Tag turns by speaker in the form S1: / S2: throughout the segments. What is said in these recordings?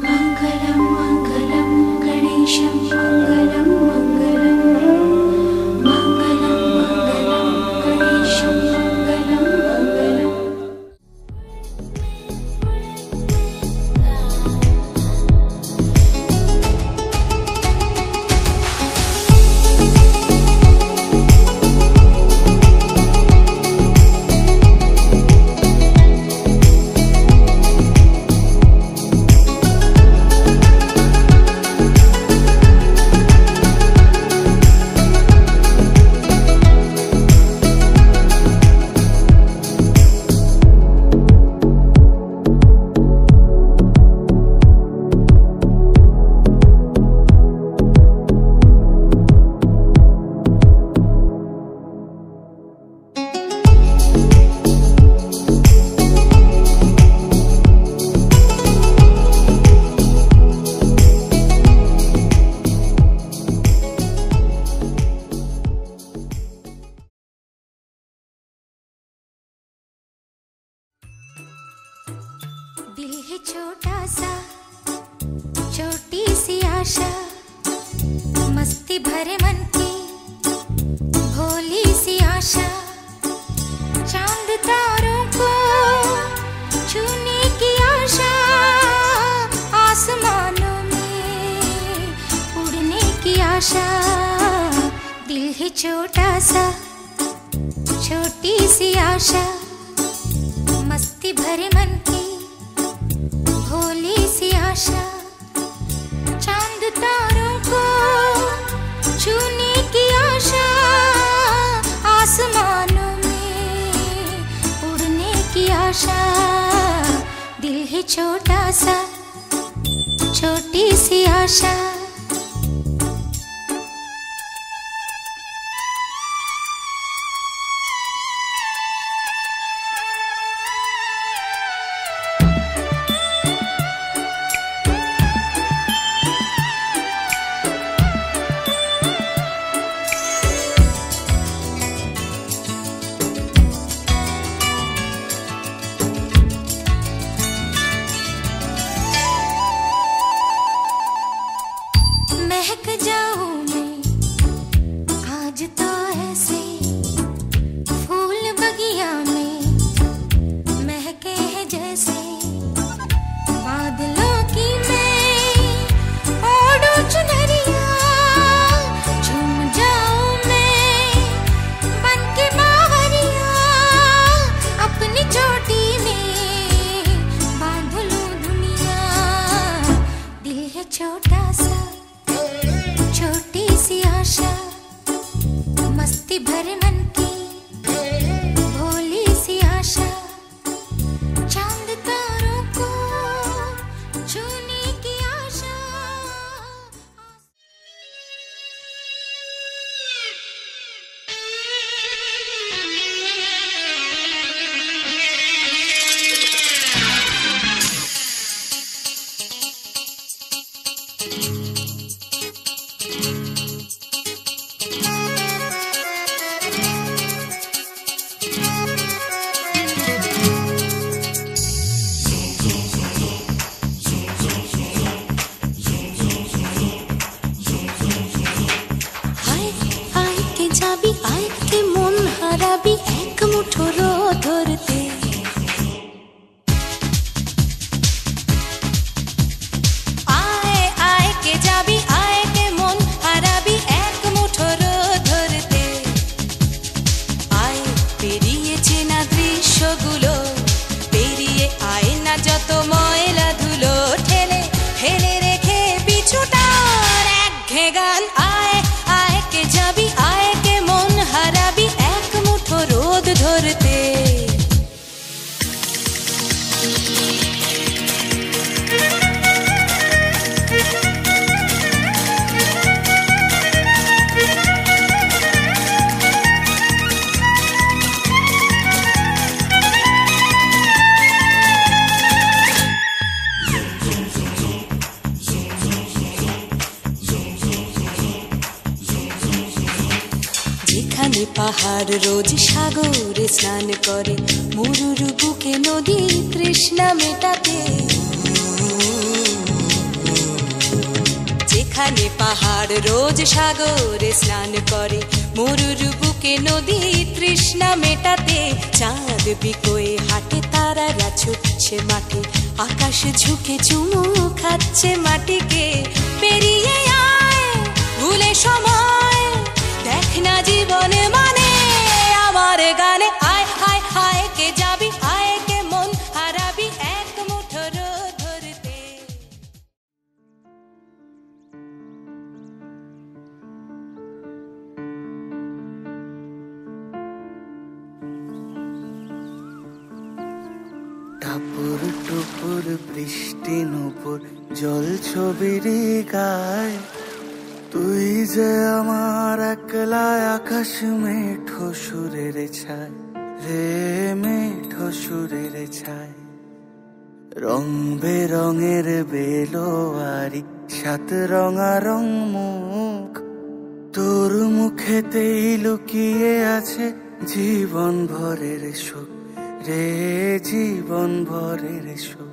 S1: मंगलम मंगलम गणेशम मंगलम मंगलम मंगलम मंगलम गणेशम मंगलम मंगलम। दिल है छोटा सा, छोटी सी आशा, मस्ती भरे मन की भोली सी आशा, चांद तारों को छूने की आशा, आसमानों में उड़ने की आशा। दिल है छोटा सा, छोटी सी आशा, मस्ती भरे मन की भोली सी आशा, चांद तारों को छूने की आशा, आसमानों में उड़ने की आशा। दिल है छोटा सा, छोटी सी आशा। महक जाऊं मैं आज तो ऐसे, फूल बगिया में महके हैं जैसे, बादलों की मैं ओढ़ूं चुनरिया, झूम जाऊं मैं बनके बावरिया, अपनी चोटी में बांध लूं दुनिया। दिल है छोटा सा, छोटी सी आशा, मस्ती भरे मन की भोली सी आशा, चांद तारों को छूने की आशा। आय के मन हाराबी एक मुठो रোद धरते, आय आय के जाबी आय के मन हाराबी एक मुठो रोद धरते, आय पेरिये চেনা দৃশ্যগুলো, পেরিয়ে আয় না যত ময়লা ধুলো, ঠেলে ফেলে রেখে পিছুটার একঘেয়ে গান। আয় আয় के যাবি আয় के मन হারাবি এক মুঠো রোদ ধরতে। যেখানে পাহাড় রোজ সাগরে স্নান করে, মরুর বুকে নদী তৃষ্ণা মেটাতে, যেখানে পাহাড় রোজ সাগরে স্নান করে, মরুর বুকে নদী তৃষ্ণা মেটাতে, চাঁদ বিকোয়ে হাটে তারারা ছুটছে মাঠে, আকাশ ঝুঁকে চুমু খাচ্ছে মাটিকে। পেরিয়ে আয় ভুলে সময়, দেখ না জীবন মানে আমার গানে। আয় হায় হায় কে যাবি, আয় কে মন হারাবি এক মুঠো রোদ ধরতে।
S2: টাপুর টুপুর বৃষ্টি নুপুর জল ছবির গায়, তুই যে আমার একলা আকাশ মেঠো সুরের ছায় রে, মেঠো সুরের ছায়। রং বেরঙের বেলোয়ারি সাত রঙা রং মুখ, তোর মুখেতেই লুকিয়ে আছে জীবন ভরের সুখ রে, জীবন ভরের সুখ।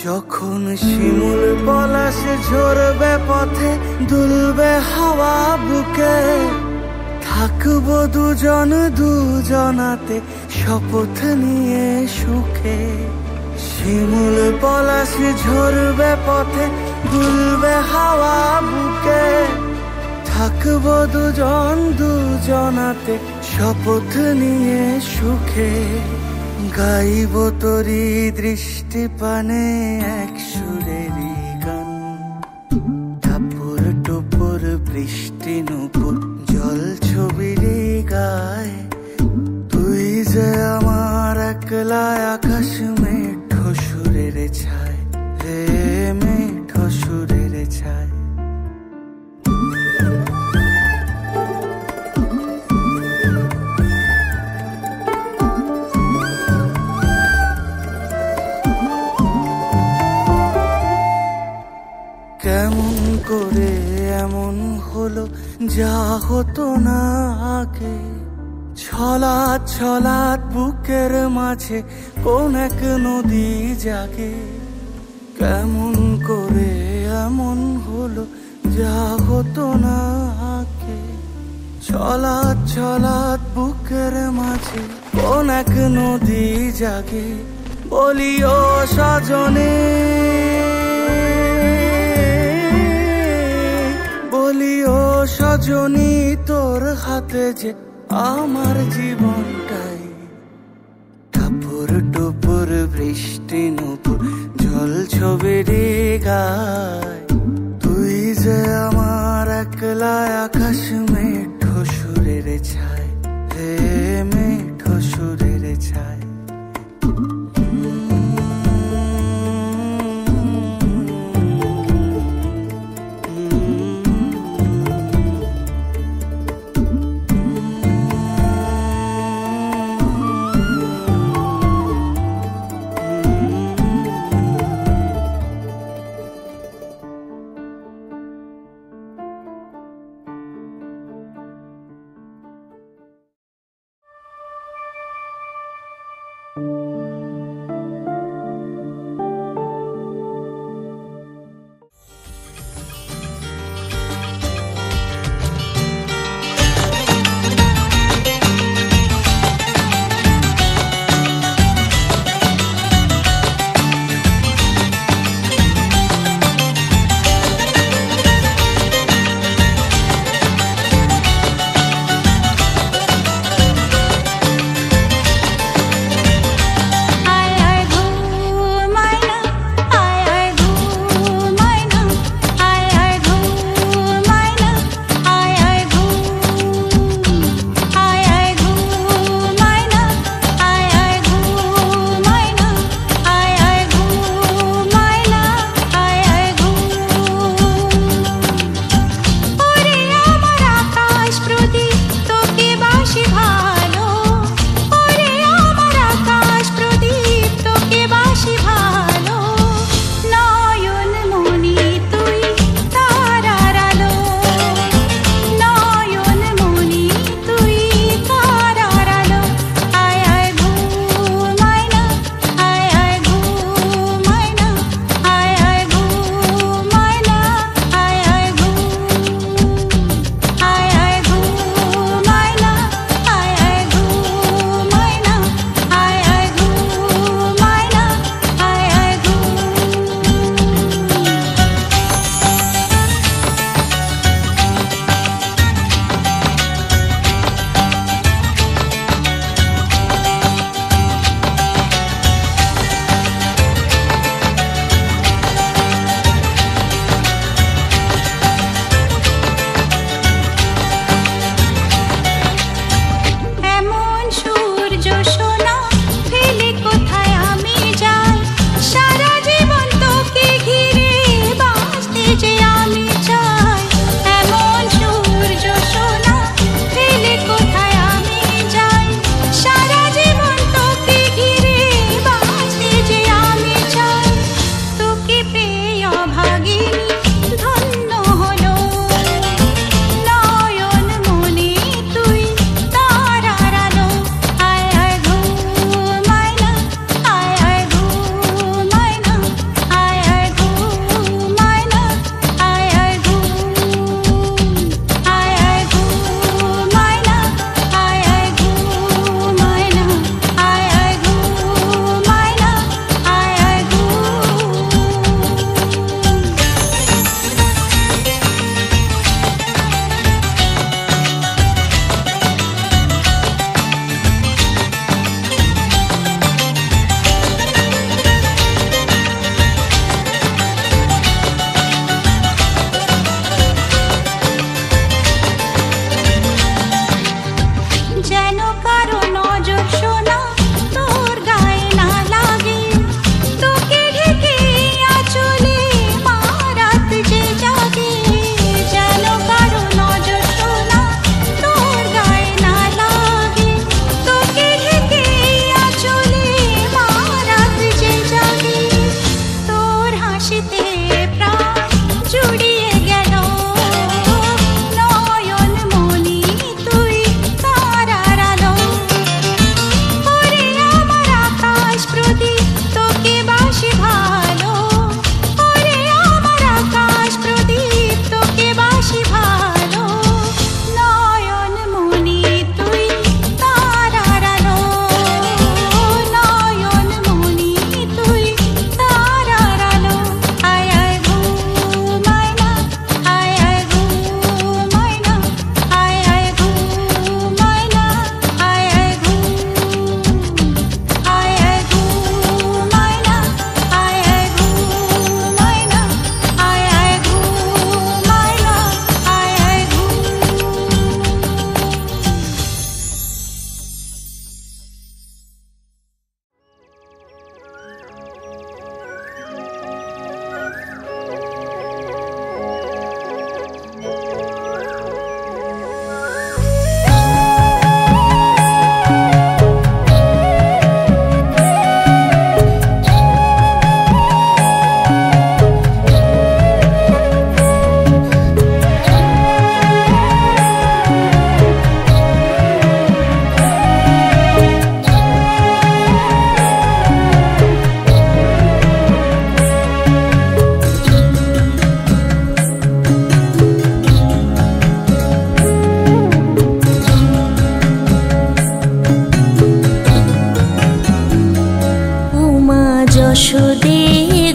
S2: যখন শিমুল পলাশ ঝরবে পথে, দুলবে হাওয়া বুকে, থাকবো দুজন দুজনাতে শপথ নিয়ে সুখে। শিমুল পলাশ ঝরবে পথে, দুলবে হাওয়া বুকে, থাকবো দুজন দুজনাতে শপথ নিয়ে সুখে। গাইব তোরি দৃষ্টি পানে এক সুরেরই গান, টাপুর টুপুর বৃষ্টি নুপুর জল ছবির গায়, তুই যে আমার একলা আকাশ মেঠো সুরের ছায় রে, মেঠো সুরের ছায়। কেমন করে এমন হলো যা হতো না আগে, ছলাৎ ছলাৎ বুকের মাঝে কোন এক নদী জাগে। কেমন করে এমন হলো যা হতো না আগে, ছলাৎ ছলাৎ বুকের মাঝে কোন এক নদী জাগে। বলিও সজনে, বলিও সজনী, তোর হাতে যে আমার জীবনটাই। টাপুর টুপুর বৃষ্টি নুপুর জল ছবির গায়, তুই যে আমার একলা আকাশ মেঠো সুরের ছায় রে, মেঠো সুরের ছায়।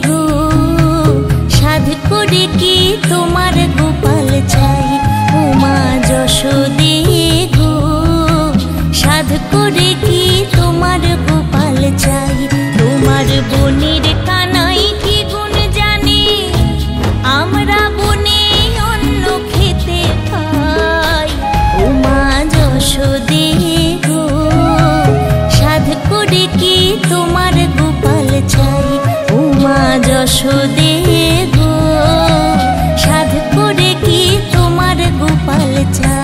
S3: গো, সাধ করে কি তোমার গোপাল চাই, ও মা যশোদে গো, সাধ করে কি তোমার গোপাল চাই। তোমার বনের কানাই কি গুণ জানে, আমরা বনে অন্ন খেতে পাই, ও মা যশোদে গো, সাধ করে কি তোমার গোপাল চাই, ও মা যশোদে গো, সাধ করে কি তোমার গোপাল চাই।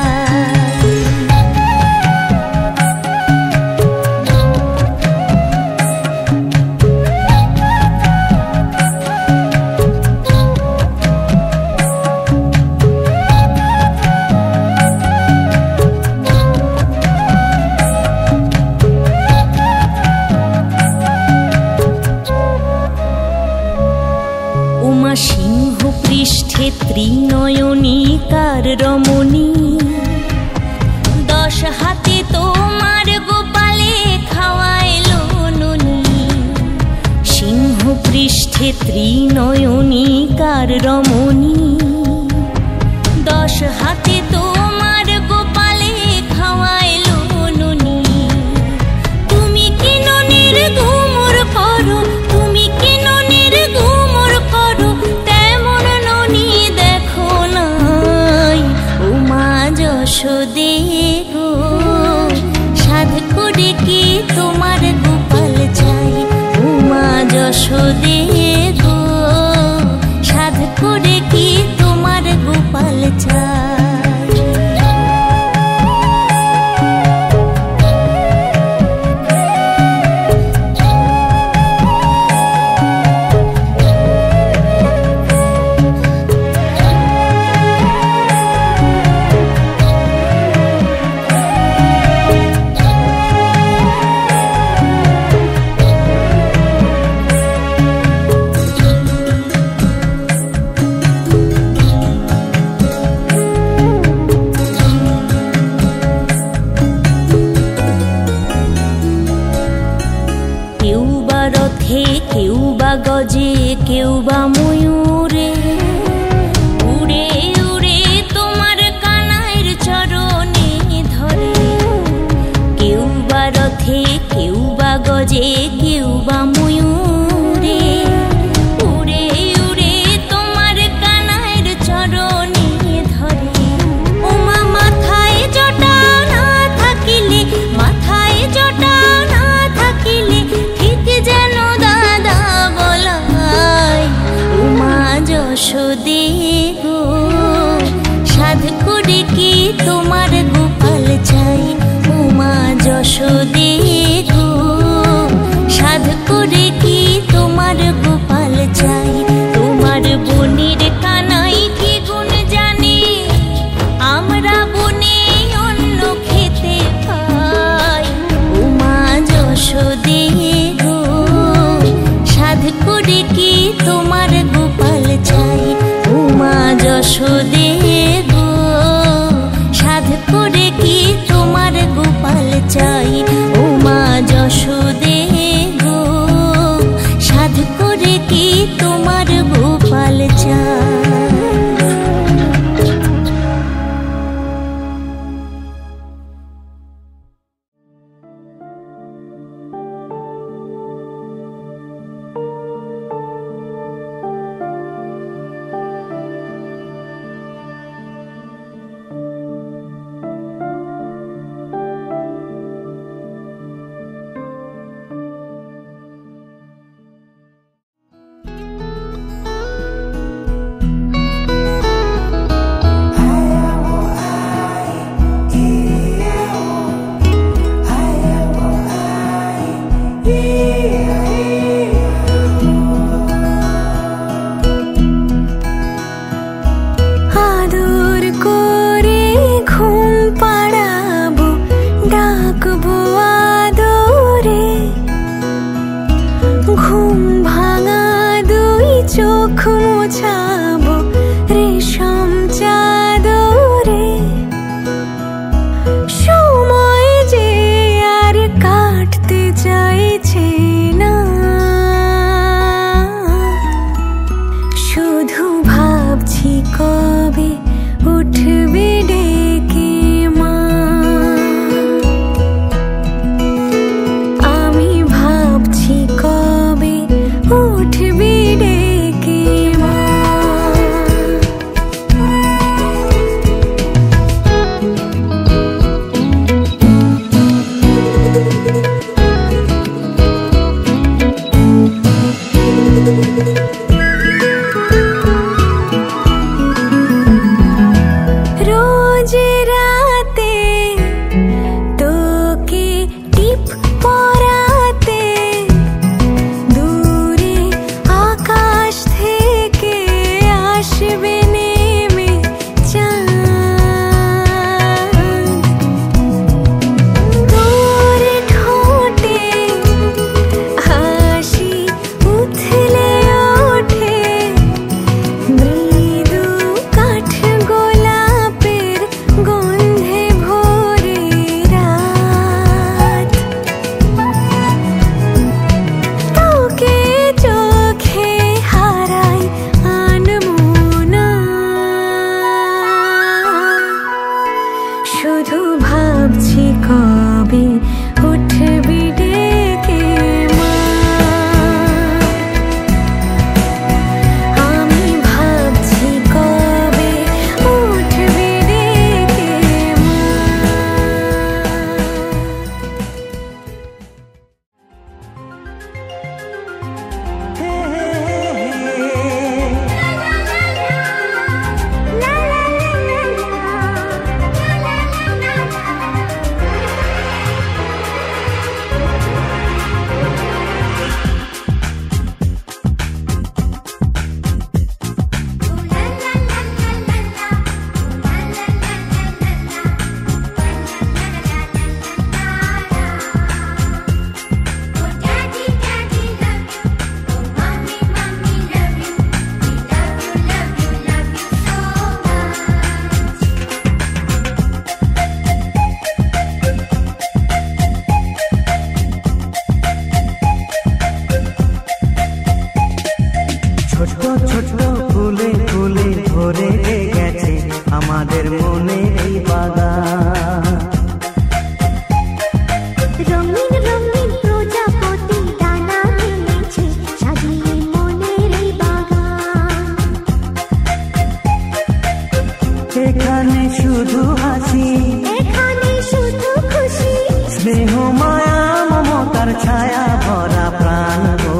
S3: উমা সিংহ পৃষ্ঠে ত্রিনয়নী কার রমণী, 10 হাতে তোমার গোপালে খাওয়াইলো ননি। সিংহ পৃষ্ঠে ত্রিনয়নী কার রমণী, 10 হাতে তোমার গোপালে খাওয়াইলো ননি। তুমি কি ননির ঘুমর করো, তুমি কি ননির ঘুমর করো, তেমন ননি দেখো নাই, ও মা যশোদে গো, সাধ করে কি তোমার গোপাল চাই, ও মা যশোদে গো, সাধ করে কি তোমার গোপাল চাই। কেউ বা রথে, কেউ বা গজে, কেউ বা ময়ূরে, উড়ে উড়ে তোমার কানাইয়ের চরণে ধরে। কেউ বা রথে, কেউ বা গজে, কেউ বা ময়ূরে, উড়ে উড়ে তোমার কানাইয়ের চরণে ধরে। ওমা মাথায় জটা না থাকিলে, মাথায় জটা না থাকিলে, ঠিক যেন দাদা বলাই, ও মা যশোদে গো, সাধ করে কি তোমার গোপাল চাই, ও মা যশোদে গো, সাধ করে কি তোমার গোপাল চাই। তোমার বনের কানাই কি গুণ জানে, আমরা বনে অন্ন খেতে পাই, ও মা যশোদে গো, সাধ করে কি তোমার গোপাল চাই, ও মা যশোদে গো, সাধ করে কি তোমার গোপাল চাই, ও মা যশোদে গো, সাধ করে কি তোমার গোপাল চাই।
S2: ছোট্ট ফুলে ফুলে ভরে গেছে আমাদের মনে এই বাগান।
S3: রঙিন রঙিন প্রজাপতি ডানা মেলেছে সাজিয়ে মনের এই বাগান।
S2: এখানে শুধু হাসি,
S3: এখানে শুধু খুশি,
S2: স্নেহ মায়া মমতার ছায়া ভরা প্রাণ গো।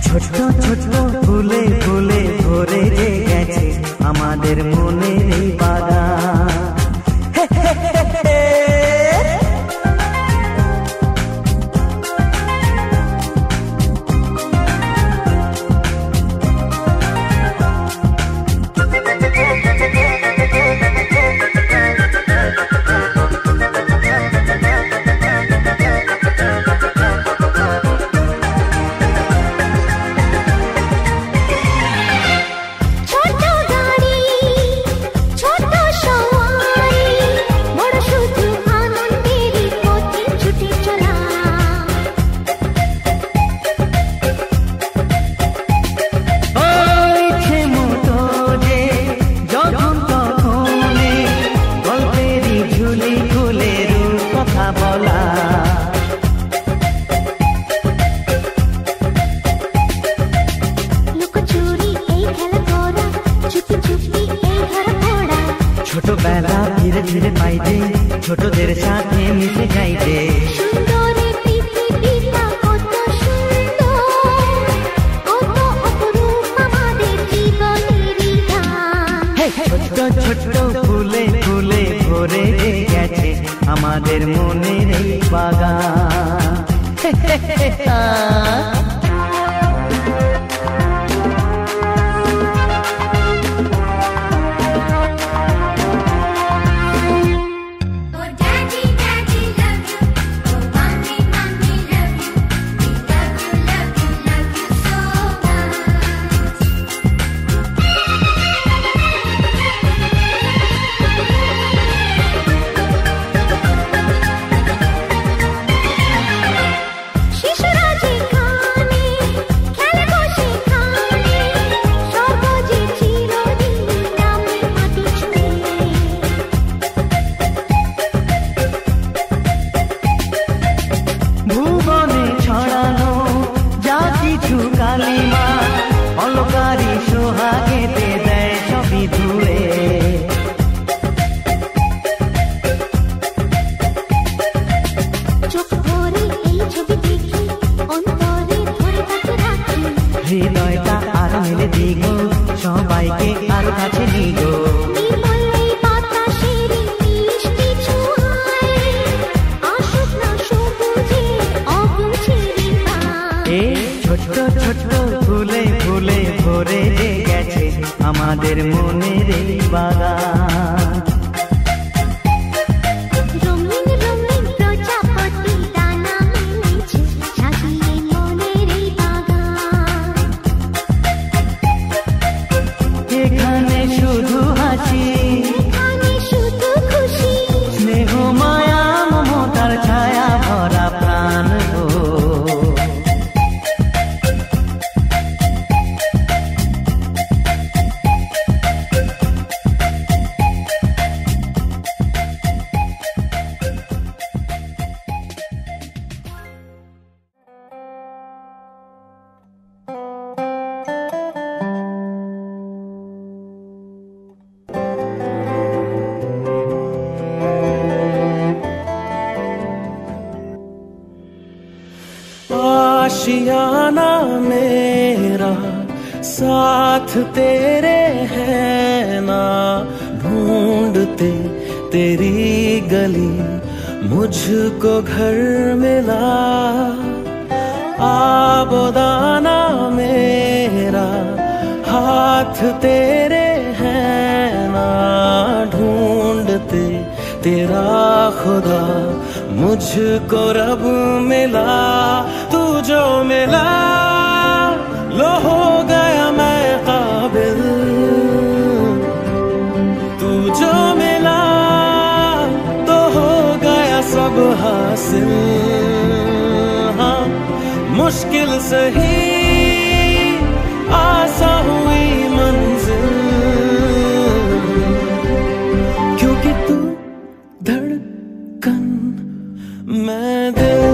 S2: ছোট্ট ছোট্ট ফুলে ফুলে ভরে গেছে আমাদের মনে এই বাগান।
S3: ছোট গাড়ি ছোট সওয়ারি, বড় শুধু আনন্দেরই পথে ছুটে চলা।
S2: ইচ্ছে মতো যে যখন তখনে গল্পেরই ঝুলি খুলে রূপ কথা বলা।
S3: লুকোচুরি এই খেলা করা, চুপি চুপি এই ধরা পড়া।
S2: ছোটবেলা ধীরে ধীরে পাইতে ছোটদের সাথে মিশে যাইতে।
S3: সুন্দরের পৃথিবীটা কত সুন্দর, কত অপরূপ আমাদের জীবনেরই গান।
S2: ছোট্ট ছোট্ট ফুলে ফুলে ভরে গেছে আমাদের মনের এই বাগান।
S3: Oh daddy daddy love you, oh mommy mommy love you, we love you love you love you so much. শিশুরা যেখানে খেলবো সেখানে, স্বর্গ যে চিরদিন নামে মাটি ছুঁয়ে।
S2: ভুবনে ছড়ানো যা কিছু কালিমা অলকারি সোহাগেতে দেয় সবই ধুয়ে।
S3: চোখ ভরে এই ছবি দেখি, অন্তরে ধরে তাকে রাখি।
S2: হৃদয়টা আর মেলে দিগো সবাইকে আর কাছে নিগো।
S3: নির্মল এই বাতাসের মিষ্টি ছোঁয়ায়, আসুক না সবুজে অগুছেরি পায়।
S2: এই ছোট্ট ছোট্ট ফুলে ফুলে ভরে গেছে আমাদের মনের এই বাগান।
S3: রঙিন রঙিন প্রজাপতি ডানা মেলেছে সাজিয়ে মনের এই বাগান।
S2: এখানে শুধু হাসি,
S3: এখানে শুধু খুশি,
S2: স্নেহ মায়া মমতার ছায়া ভরা প্রাণ গো। आशियाना मेरा साथ तेरे है ना, ढूंढते तेरी गली मुझको घर मिला। आबोदाना मेरा हाथ तेरे है ना, ढूंढते तेरा खुदा मुझको रब मिला। तू जो मिला लो हो गया मैं काबिल, तू जो मिला तो हो गया सब हासिल। हाँ
S4: मुश्किल सही आसा हुई मंजिल, क्योंकि तू धड़कन मैं दिल।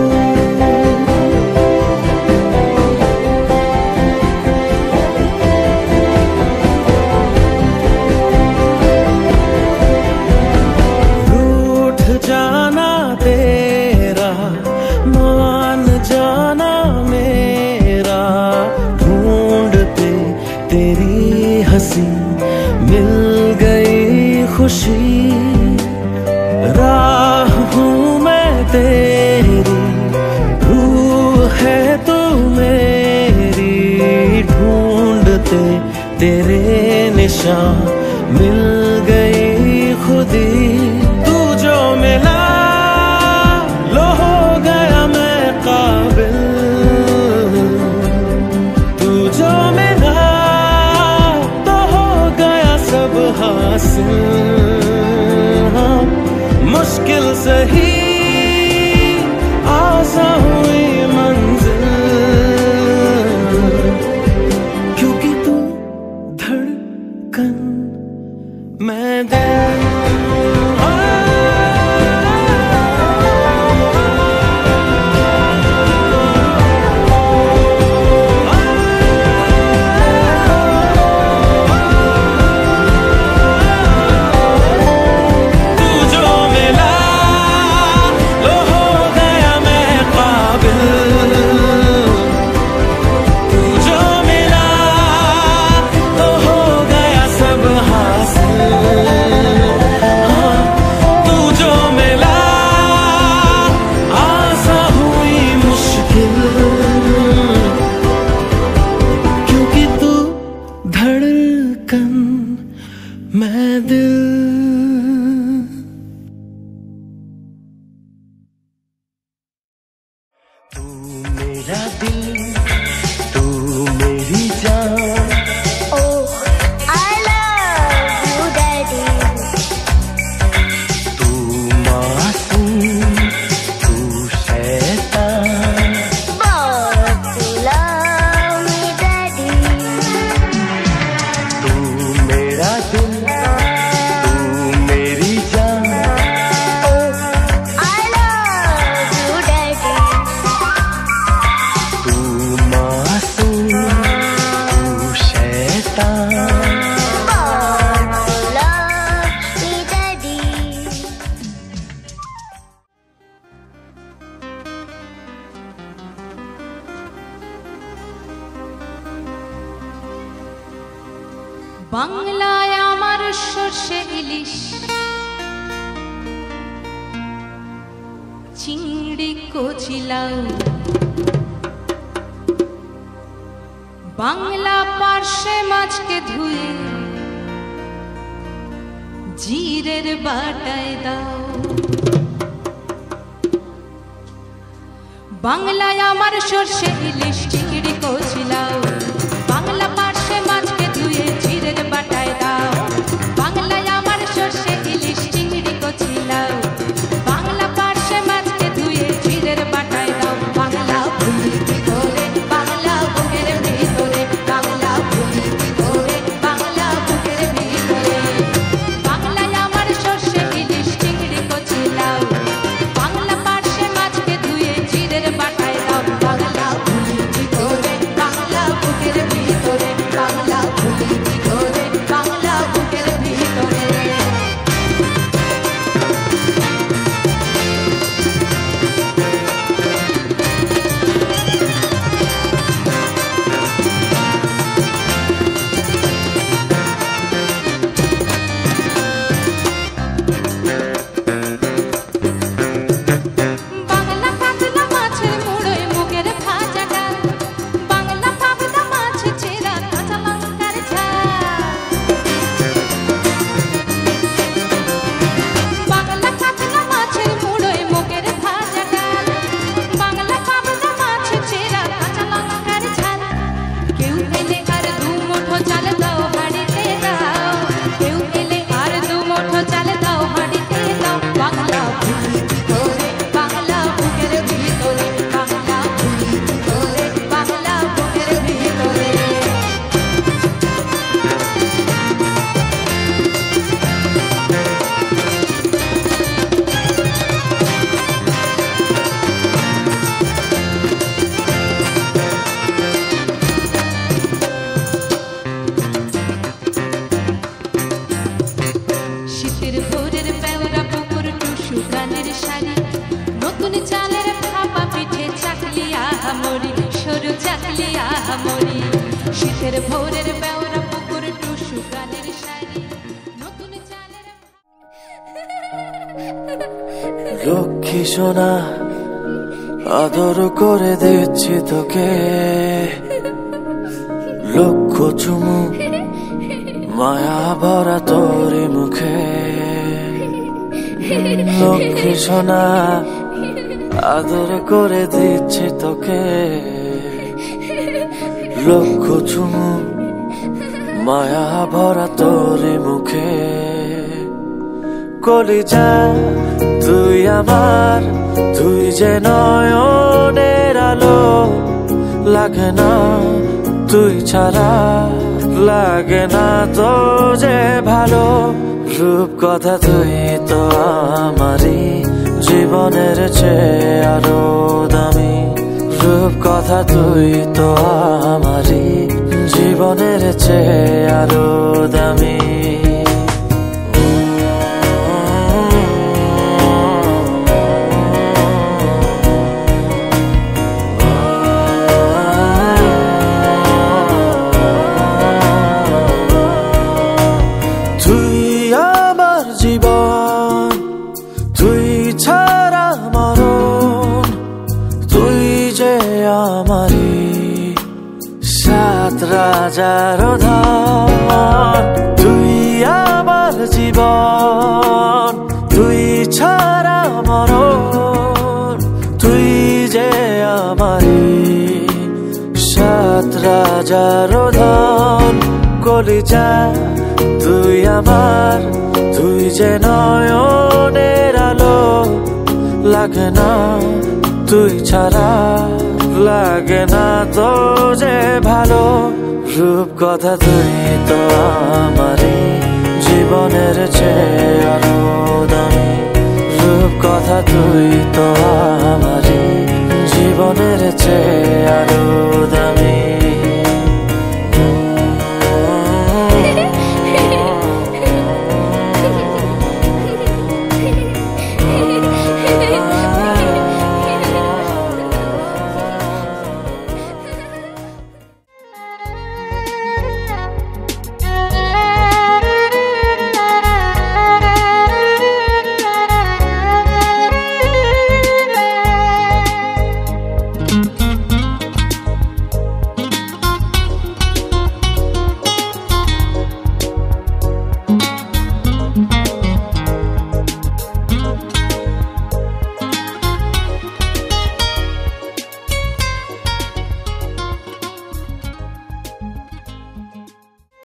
S4: रूठ जाना तेरा, मान जाना मेरा, ढूंढते तेरी हंसी मिल गई खुशी। राह हूँ मैं तेरी, रूह है तू मेरी, ढूंढते तेरे निशान मिल गई खुदी। तू जो मिला लो हो गया मैं काबिल, तू जो मिला तो हो गया सब हासिल। मुश्किल सही आसा हुई मंजिल, क्योंकि तू धड़कन मैं दिल।
S1: বাংলায় আমার সর্ষে ইলিশ, চিংড়ি কচি লাউ, বাংলা পার্শে মাছকে ধুয়ে জিরের বাটায় দাও। বাংলায় আমার সর্ষে ইলিশ, চিংড়ি কচি লাউ, বাংলা পার্শে মাছকে ধুয়ে জিরের বাটায় দাও। বাংলায় আমার সর্ষে ইলিশ, চিংড়ি কচি লাউ, বাংলা পার্শে মাছকে ধুয়ে জিরের বাটায় দাও। বাংলা ভুলির ভিতরে, বাংলা বুকের ভিতরে, বাংলা ভুলির ভিতরে, বাংলা বুকের ভিতরে। বাংলায় আমার সর্ষে ইলিশ, চিংড়ি কচি লাউ, বাংলা পার্শে মাছকে ধুয়ে জিরের বাটায় দাও। বাংলা ভুলির ভিতরে, বাংলা মরি শীতের ভোরের বেওরা পুকুর টুসু গানের শাড়ি নতুন চালের
S4: লক্ষ্মী সোনা আদর করে দিচ্ছি তোকে লক্ষ চুমু মায়া ভরা তোরি মুখে লক্ষ্মী সোনা আদর করে দিচ্ছি তোকে লক্ষ চুমু মায়া ভরা তোরি মুখে কলিজা তুই আমার তুই যে নয়নের আলো লাগে না তুই ছাড়া লাগে না তো যে ভালো রূপ কথা তুই তো আমারই জীবনের চেয়ে আরো দামি রূপ কথা তুই তো আমারই জীবনের চেয়ে আরো দামি রাজার ধন তুই আমার জীবন তুই ছাড়া মরণ তুই যে আমারি সাত রাজার ধন কলিজা তুই আমার তুই যে নয়নের আলো লাগে না তুই ছাড়া লাগে না তো যে ভালো রূপ কথা তুই তো আমারই জীবনের চেয়ে আরো দামি রূপ কথা তুই তো আমারই